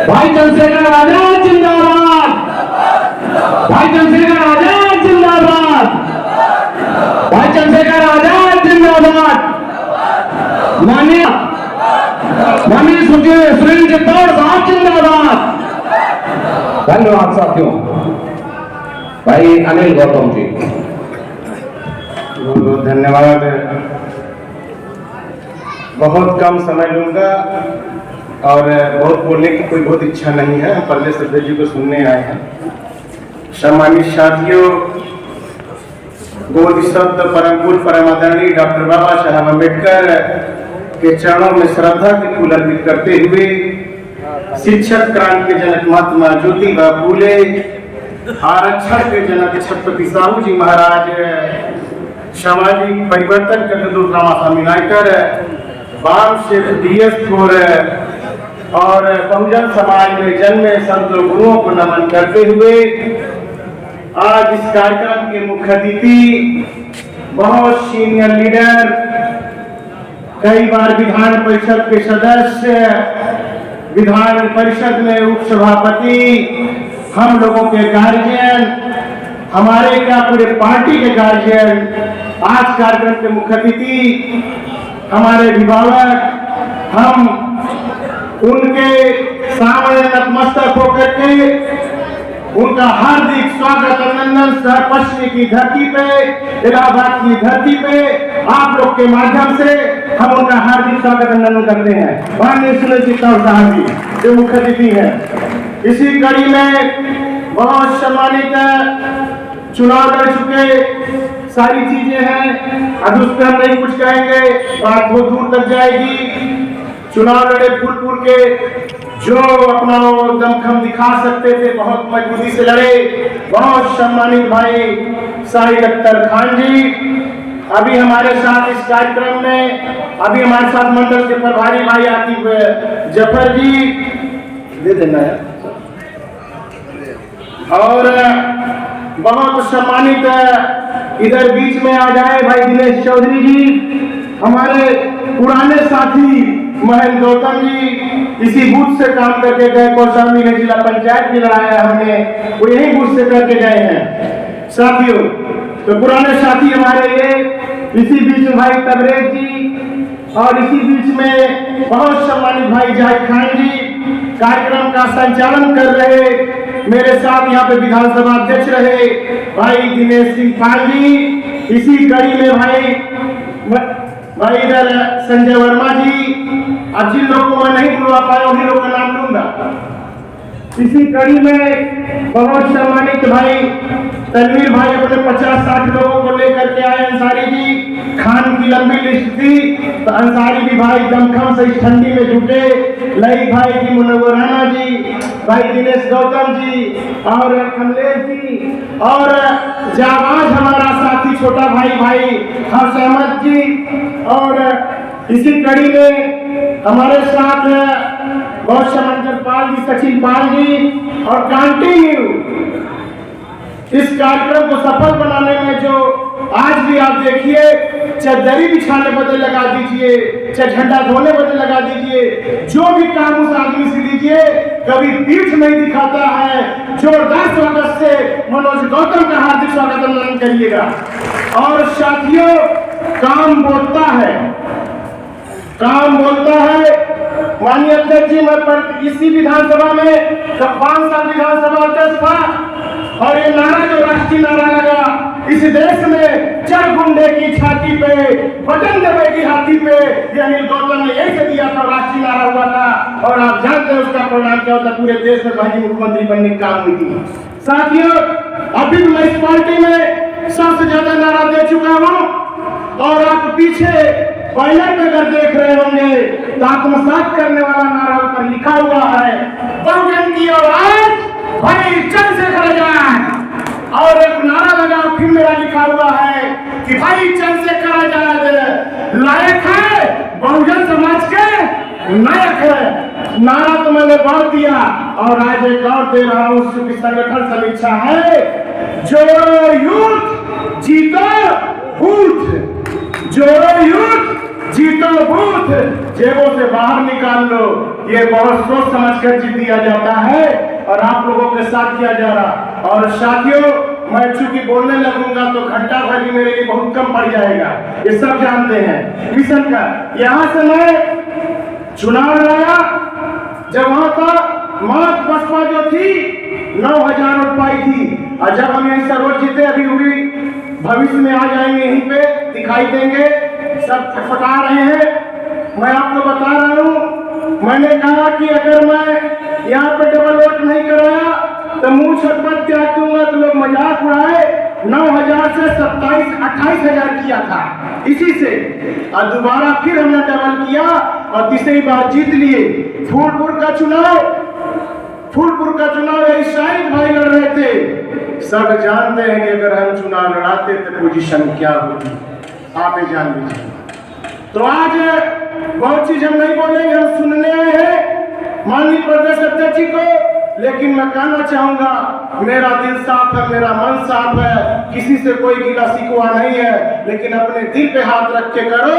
भाई चंद्रशेखर आजाद जिंदाबाद, भाई चंद्रशेखर आजाद जिंदाबाद, भाई चंद्रशेखर आजाद जिंदाबाद। माननीय सुनील चित्तौड़ साहब जिंदाबाद। धन्यवाद साथियों। भाई अनिल गौतम जी, बहुत बहुत धन्यवाद। बहुत कम समय लूंगा और बहुत बोलने की कोई बहुत इच्छा नहीं है। हम पहले श्रद्धेय जी को सुनने आए हैं। सम्मानित साथियों, बोधिसत्व परम पूज्य परम आदरणीय डॉक्टर बाबा साहब अम्बेडकर के चरणों में श्रद्धा की फूल अर्पित करते हुए शिक्षक क्रांति के जनक महात्मा ज्योतिबा फूले, आरक्षण के जनक छत्रपति साहू जी महाराज, सामाजिक परिवर्तन के दूत रामा स्वामी नायकर, बाम शेख डीएस और बहुजन समाज में जन्मे संत गुरुओं को नमन करते हुए आज इस कार्यक्रम के मुख्य अतिथि बहुत सीनियर लीडर, कई बार विधान परिषद के सदस्य, विधान परिषद में उप सभापति, हम लोगों के गार्जियन, हमारे क्या पूरे पार्टी के गार्जियन, आज कार्यक्रम के मुख्य अतिथि हमारे अभिभावक, हम उनके सामने नतमस्तक होकर के उनका हार्दिक स्वागत अभिनंदन सह पश्चिमी की धरती पे, इलाहाबाद की धरती पे आप लोग के माध्यम से हम उनका हार्दिक स्वागत अभिनंदन करते हैं। माननीय सुनील चित्तौड़ साहब जी जो मुख्य अतिथि हैं। इसी कड़ी में बहुत सम्मानित चुनाव लड़ चुके, सारी चीजें हैं, अब उस पर हम नहीं कुछ कहेंगे, बात बहुत दूर तक जाएगी। चुनाव लड़े फूलपुर के, जो अपना दमखम दिखा सकते थे बहुत मजबूती से लड़े। बहुत सम्मानित भाई शाहिद अख्तर खान जी अभी हमारे साथ इस कार्यक्रम में, अभी हमारे साथ मंडल के प्रभारी भाई आतिफ जफर जी दे देना है, और बहुत सम्मानित इधर बीच में आ जाए भाई दिनेश चौधरी जी, हमारे पुराने साथी महेंद्र गौतम जी, इसी बूथ से काम करके गए, कौशाम्बी में जिला पंचायत भी लड़ाया हमने, वो यही बूथ से करके गए हैं साथियों। तो पुराने साथी हमारे ये, इसी बीच में भाई तबरेज जी, और इसी बीच में बहुत सम्मानित भाई जाहिद खान जी कार्यक्रम का संचालन कर रहे, मेरे साथ यहाँ पे विधानसभा अध्यक्ष रहे भाई दिनेश सिंह पाल जी। इसी कड़ी में भाई इधर संजय वर्मा जी, अब जिन लोगों को मैं नहीं बुलवा पाया उन्हीं लोगों का नाम लूंगा। इसी कड़ी में बहुत सम्मानित भाई तनवीर भाई अपने 50-60 लोगों को लेकर के आए। अंसारी जी, खान की लंबी लिस्ट थी तो अंसारी भी भाई दमखम से इस ठंडी में जुटे, लई भाई जी, मुनव्वर राणा जी, भाई दिनेश गौतम जी और कमलेश जी, और जाबाज हमारा साथी छोटा भाई हर्ष अहमद जी। और इसी कड़ी में हमारे साथ बहुत समंदर पाल जी, सचिन पाल जी, और कंटिन्यू इस कार्यक्रम को सफल बनाने में जो आज भी आप देखिए, चाहे दरी बिछाने बदले लगा दीजिए, चाहे झंडा धोने बदले लगा दीजिए, जो भी काम उस आदमी से लीजिए, कभी पीठ नहीं दिखाता है। जोरदार स्वागत से मनोज गौतम का हार्दिक स्वागत अभिनंदन करिएगा। और साथियों, काम बोलता है, काम बोलता है। माननीय अध्यक्ष जी, मैं इसी विधानसभा में 5 साल विधानसभा अध्यक्ष था, और ये नारा जो राष्ट्रीय नारा लगा इस देश में, चढ़ गुंडे की छाती पे बटन दबेगी हाथी पे, ये अनिल गौतम ने यही से दिया था, राष्ट्रीय नारा हुआ था। और आप जानते हैं उसका परिणाम क्या होता, पूरे देश में भाई मुख्यमंत्री बनने की काम हुई थी। साथियों, अभी मैं इस पार्टी में सबसे ज्यादा नारा दे चुका हूँ, और आप पीछे बैनर पे अगर देख रहे होंगे तो आत्मसात करने वाला नारा ऊपर लिखा हुआ है, बहुजन की आवाज भाई चंद्रशेखर आजाद। और एक नारा लगा फिर मेरा लिखा हुआ है कि भाई चंद्रशेखर आजाद लायक है, बहुजन समाज के नायक है। नारा तो मैंने बहुत दिया, और आज एक और दे रहा हूँ, उसकी संगठन समीक्षा है, जोड़ो यूथ जीतो बूथ, जोड़ो यूथ जीतो बूथ, जेबों से बाहर निकाल लो। ये बहुत सोच समझ कर जीत दिया जाता है और आप लोगों के साथ किया जा रहा। और साथियों, मैं चूंकि बोलने लगूंगा तो घंटा भर भी मेरे लिए बहुत कम पड़ जाएगा, ये सब जानते हैं मिशन का। यहाँ से मैं चुनाव लड़ा, जब वहां का मार्च बसपा जो थी 9,000 वोट पाई थी, और जब हम यहीं से रोज जीते, अभी भी भविष्य में आ जाएंगे, यहीं पे दिखाई देंगे, सब फटफटा रहे हैं। मैं आपको बता रहा हूं, मैंने कहा कि अगर मैं यहाँ पे डबल वोट नहीं कराया तो मुंह छटपट त्याग दूंगा, तो लोग मजाक उड़ाए। 9,000 से 27-28,000 किया था इसी से, और दोबारा फिर हमने डबल किया और तीसरी बार जीत लिए। फूलपुर का चुनाव यही शाहिद भाई लड़ रहे थे। सब जानते हैं कि अगर हम चुनाव लड़ाते तो पोजीशन क्या होती, आप ही जान लीजिए। तो आज बहुत चीज हम नहीं बोलेंगे, हम सुनने आए हैं माननीय प्रदेश अध्यक्ष जी को। लेकिन मैं कहना चाहूंगा, मेरा दिल साफ है, मेरा मन साफ है, किसी से कोई गिला शिकवा नहीं है। लेकिन अपने दिल पे हाथ रख के करो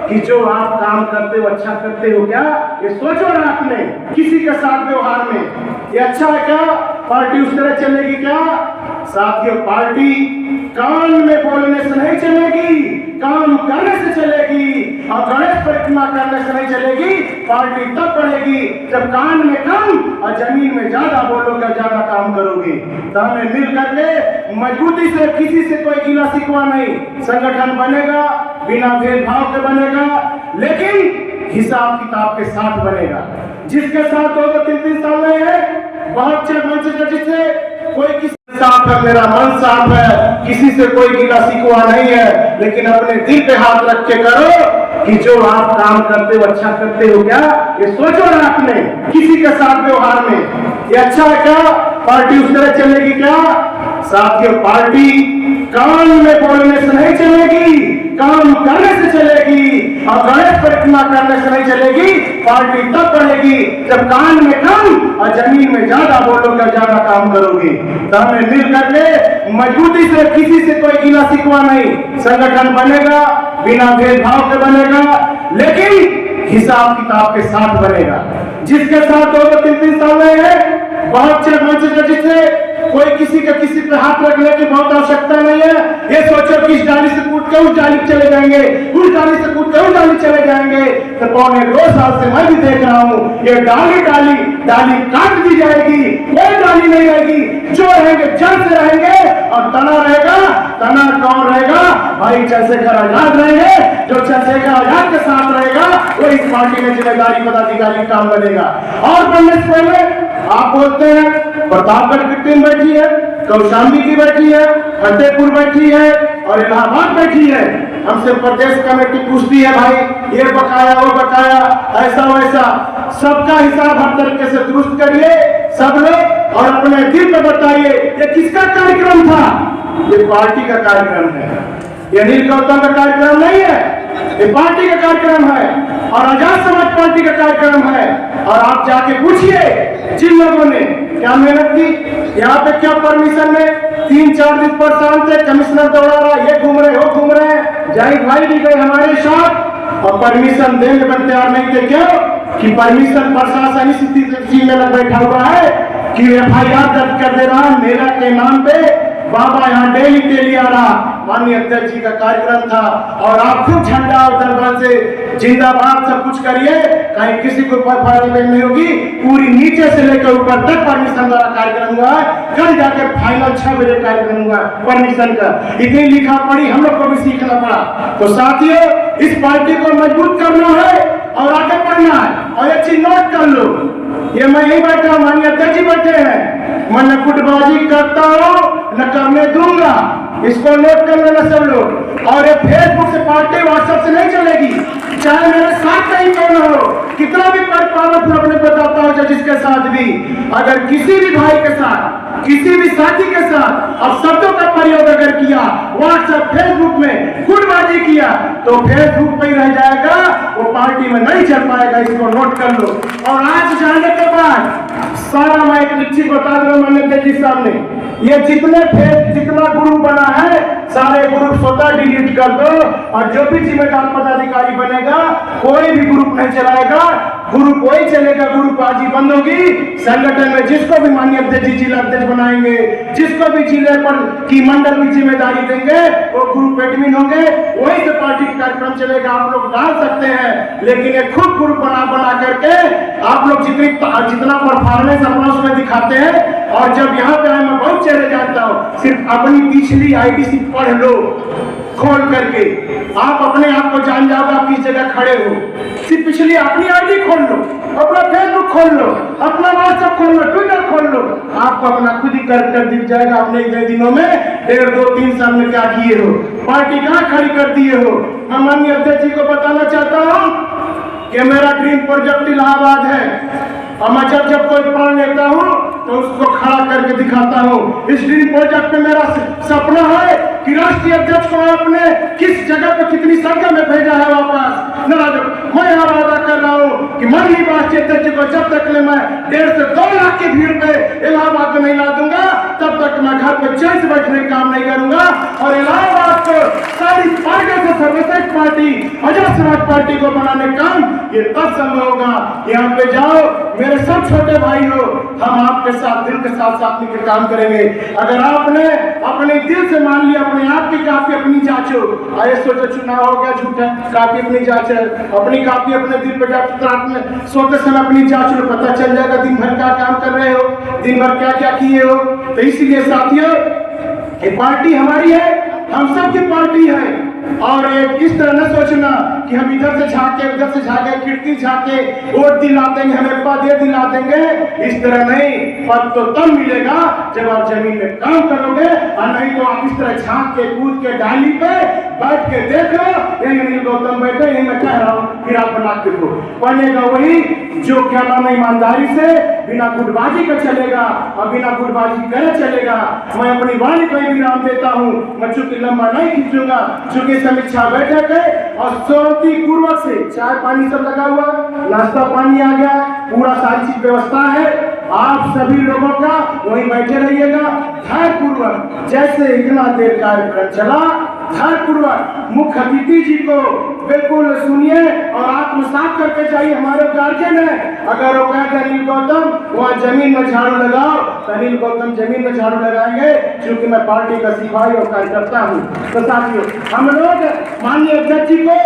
कि जो आप काम करते हो अच्छा करते हो क्या, ये सोचो रात में किसी के साथ व्यवहार में ये अच्छा है क्या, पार्टी उस तरह चलेगी क्या। साथियों, पार्टी कान में बोलने से नहीं चलेगी, काम करने से चलेगी। और गणेश परिक्रमा करने से नहीं चलेगी। पार्टी तब बढ़ेगी जब कान में कम और जमीन में ज्यादा बोलोगे, ज्यादा काम करोगे। तो हमें मिल करके मजबूती से, किसी से कोई गिला शिकवा नहीं, संगठन बनेगा, बिना भेदभाव के बनेगा, लेकिन हिसाब किताब के साथ बनेगा। जिसके साथ 2-3 साल में है, बहुत से मंच जिससे कोई किसी साफ है, मेरा मन साफ है, किसी से कोई गिला शिकवा नहीं है। लेकिन अपने दिल पे हाथ रख के करो कि जो आप काम करते हो अच्छा करते हो क्या, ये सोचो रात में किसी के साथ व्यवहार में ये अच्छा है क्या, पार्टी उस तरह चलेगी क्या। साथियों, पार्टी कान में बोलने से नहीं चलेगी, काम करने से चलेगी। और गणेश परिक्रमा करने से नहीं चलेगी। पार्टी तब बढ़ेगी जब कान में कम और जमीन में ज्यादा बोलोगे, ज्यादा काम करोगे। तो हमें मिल करके मजबूती से, किसी से कोई गिला शिकवा नहीं, संगठन बनेगा, बिना भेदभाव के बनेगा, लेकिन हिसाब किताब के साथ बनेगा। जिसके साथ 2-3 साल में है, बहुत से मंच जिससे कोई किसी के किसी पे हाथ रखने की बहुत आवश्यकता नहीं है। ये सोचो कि इस डाली से कूद के उस डाली चले जाएंगे, उस डाली से कूद के उस डाली चले जाएंगे। तो 2.25 साल से मैं भी देख रहा हूँ, ये डाली काट दी जाएगी, कोई डाली नहीं रहेगी। जो रहेंगे जड़ से रहेंगे और तना रहेगा। तना कौन रहेगा? भाई चंद्रशेखर आजाद रहेंगे। जो चंद्रशेखर आजाद के साथ रहेगा वो इस पार्टी में जिम्मेदारी पदाधिकारी काम बनेगा। और बनने से पहले आप बोलते हैं प्रतापगढ़ की टीम बैठी है, कौशाम्बी की बैठी है, फतेहपुर बैठी है और इलाहाबाद बैठी है। हमसे प्रदेश कमेटी पूछती है, भाई ये बकाया वो बकाया, ऐसा वैसा, सबका हिसाब हर तरीके से दुरुस्त करिए सब लोग और अपने दिल पे बताइए ये किसका कार्यक्रम था। ये पार्टी का कार्यक्रम है, ये अनिल गौतम का कार्यक्रम नहीं है, ये पार्टी का कार्यक्रम है और आजाद समाज पार्टी का कार्यक्रम है। और आप जाके पूछिए जिन लोगों ने क्या मेहनत की, यहाँ पे क्या परमिशन में 3-4 दिन परेशान थे, कमिश्नर दौड़ा रहा, ये घूम रहे हो घूम रहे हैं। जाहिद भाई भी गए हमारे साथ और परमिशन देने में तैयार नहीं थे। क्यों? कि परमिशन प्रशासन इस स्थिति में लग बैठा हुआ है कि FIR दर्ज कर दे रहा है मेला के नाम पे। बाबा यहाँ डेली आ रहा। माननीय अध्यक्ष जी का कार्यक्रम था और आप खुद झंडा और दरबार से जिंदाबाद सब कुछ करिए, कहीं किसी को फायदा नहीं होगी। पूरी नीचे से लेकर ऊपर तक परमिशन द्वारा कार्यक्रम हुआ है। कल जाके फाइनल 6 बजे कार्यक्रम हुआ परमिशन का। इतनी लिखा पढ़ी हम लोग को भी सीखना पड़ा। तो साथियों, इस पार्टी को मजबूत करना है और आगे बढ़ना है। और एक चीज नोट कर लो, ये मैं यही बैठा हूँ, माननीय अध्यक्ष जी बैठे हैं, मैं न गुटबाजी करता हूँ न करने दूंगा। इसको नोट कर लेना सब लोग। और ये फेसबुक से पार्टी व्हाट्सएप से नहीं चलेगी, चाहे मेरे साथ कहीं कौन हो, कितना भी पावरफुल अपने बताता हो, जिसके साथ भी अगर किसी भी भाई के साथ, किसी भी साथी के साथ अब शब्दों का प्रयोग अगर किया, व्हाट्सएप फेसबुक में गुटबाजी किया, तो फेसबुक पे ही रह जाएगा, वो पार्टी में नहीं चल पाएगा। इसको नोट कर लो। और आज जाने के बाद सारा मैं एक निश्चित बता दूं माननीय अध्यक्ष जी सामने, ये जितना ग्रुप बना है सारे ग्रुप स्वतः डिलीट कर दो, और जो भी जिम्मेदार पदाधिकारी बनेगा कोई भी ग्रुप नहीं चलाएगा, ग्रुप वही चलेगा, ग्रुपबाजी बंद होगी। संगठन में जिसको भी माननीय अध्यक्ष जी जिला अध्यक्ष बनाएंगे, जिसको भी जिले पर की मंडल की जिम्मेदारी देंगे, वो ग्रुप एडमिन होंगे, वही से पार्टी का कार्यक्रम चलेगा। आप लोग डाल सकते हैं, लेकिन एक खुद ग्रुप बना करके आप लोग जितना परफॉर्मेंस अपना उसमें दिखाते हैं, और जब यहाँ पे आए मैं बहुत चेहरे जानता हूँ, सिर्फ अपनी पिछली आईडीसी पढ़ लो खोल करके, आप अपने आप को जान जाओगे आप किस जगह खड़े हो। सिर्फ पिछली अपनी आईडी खोल लो, अपना फेसबुक खोल लो, अपना व्हाट्सएप खोल लो, ट्विटर खोल लो, आपको अपना खुद ही कर दिख जाएगा अपने इतने दिनों में 1.5, 2, 3 साल में क्या किए हो, पार्टी कहाँ खड़ी कर दिए हो। मैं माननीय अध्यक्ष जी को बताना चाहता हूँ कि मेरा ड्रीम प्रोजेक्ट इलाहाबाद है, और मैं जब कोई प्रण लेता हूँ तो उसको खड़ा करके दिखाता हूँ। इस ड्रीम प्रोजेक्ट में मेरा सपना है कि राष्ट्रीय अध्यक्ष को आपने किस जगह पे कितनी संख्या में भेजा है वापस। मैं यहाँ वादा कर रहा हूँ कि माननीय राष्ट्रीय अध्यक्ष को जब तक मैं 1.5 से 2 लाख की भीड़ पे इलाहाबाद में नहीं ला दूंगा, तब तक मैं घर पे चैन से बैठने का काम नहीं करूंगा। और इलाहाबाद को सारी पार्टियों से सर्वश्रेष्ठ पार्टी आजाद समाज पार्टी को बनाने का काम ये तब संभव होगा। यहाँ पे जाओ मेरे सब छोटे भाई हो, हम आपके साथ दिल के साथ मिलकर काम करेंगे। अगर आपने अपने दिल से मान लिया अपने आप की काफी अपनी जांचो, आए सोचो चुनाव हो गया झूठा, काफी अपनी जांच है, अपनी काफी अपने दिल पे रात में सोते समय अपनी जांच लो, पता चल जाएगा दिन भर क्या काम कर रहे हो, दिन भर क्या क्या किए हो। तो इसलिए साथियों ये पार्टी हमारी है, हम सब की पार्टी है, और इस तरह न सोचना कि हम इधर से झांके उधर से झांके खिड़की झांके वोट दिला देंगे, हमें पद दिला देंगे, इस तरह नहीं। पद तो तब मिलेगा जब आप जमीन में काम करोगे, और नहीं तो आप इस तरह झांक के कूद के डाली पे बैठ के देख लो, यही अनिल गौतम बैठे, यही मैं कह रहा हूँ, फिर आप बना के दो बनेगा वही जो क्या नाम ईमानदारी से बिना गुटबाजी का चलेगा, और बिना गुटबाजी करे चलेगा। मैं अपनी वाणी को विराम देता हूँ, मैं चूंकि लंबा नहीं खींचूंगा, चूंकि समीक्षा बैठक है और शांति पूर्वक से चाय पानी सब लगा हुआ, नाश्ता पानी आ गया, पूरा सारी चीज व्यवस्था है। आप सभी लोगों का वहीं बैठे रहिएगा धैर्य पूर्वक, जैसे इतना देर कार्यक्रम चला धैर्य पूर्वक मुख्य अतिथि जी को बिल्कुल सुनिए और आत्मसात करके जाइए। हमारे गार्जियन है, अगर वो कहते अनिल गौतम वहाँ जमीन में झाड़ू लगाओ तो अनिल गौतम जमीन में झाड़ू लगाएंगे, क्योंकि मैं पार्टी का सिपाही और कार्यकर्ता हूँ। तो साथियों हम लोग माननीय अध्यक्ष जी को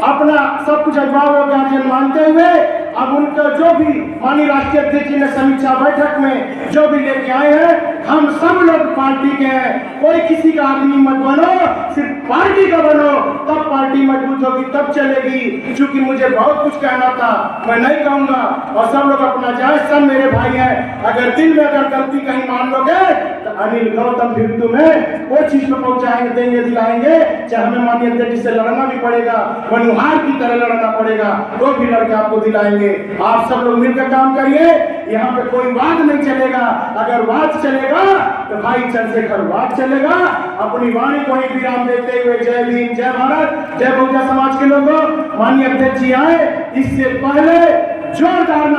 अपना सब कुछ अभिभावक और गार्जियन मानते हुए अब उनका जो भी माननीय राष्ट्रीय अध्यक्ष जी ने समीक्षा बैठक में जो भी लेके आए हैं, हम सब लोग पार्टी के हैं, कोई किसी का आदमी मत बनो, सिर्फ पार्टी का बनो, तब पार्टी मजबूत होगी, तब चलेगी। क्योंकि मुझे बहुत कुछ कहना था, मैं नहीं कहूंगा, और सब लोग अपना जाए, सब मेरे भाई हैं। अगर दिल में अगर गलती कहीं मान लोगे तो अनिल गौतम फिर तुम्हें वो चीज को पहुंचाएंगे, देंगे, दिलाएंगे, चाहे हमें माननीय अध्यक्ष जी से लड़ना भी पड़ेगा, मनुहार की तरह लड़ना पड़ेगा, तो भी लड़के आपको दिलाएंगे। आप सब लोग मिलकर काम करिए, यहाँ पे कोई वाद नहीं चलेगा। अगर वाद चलेगा तो भाई चंद्रशेखर वाद चलेगा। अपनी वाणी को ही विराम देते हुए जय भीम, जय भारत, जय बहुजन समाज के लोगों, माननीय अध्यक्ष जी आए, इससे पहले जोरदार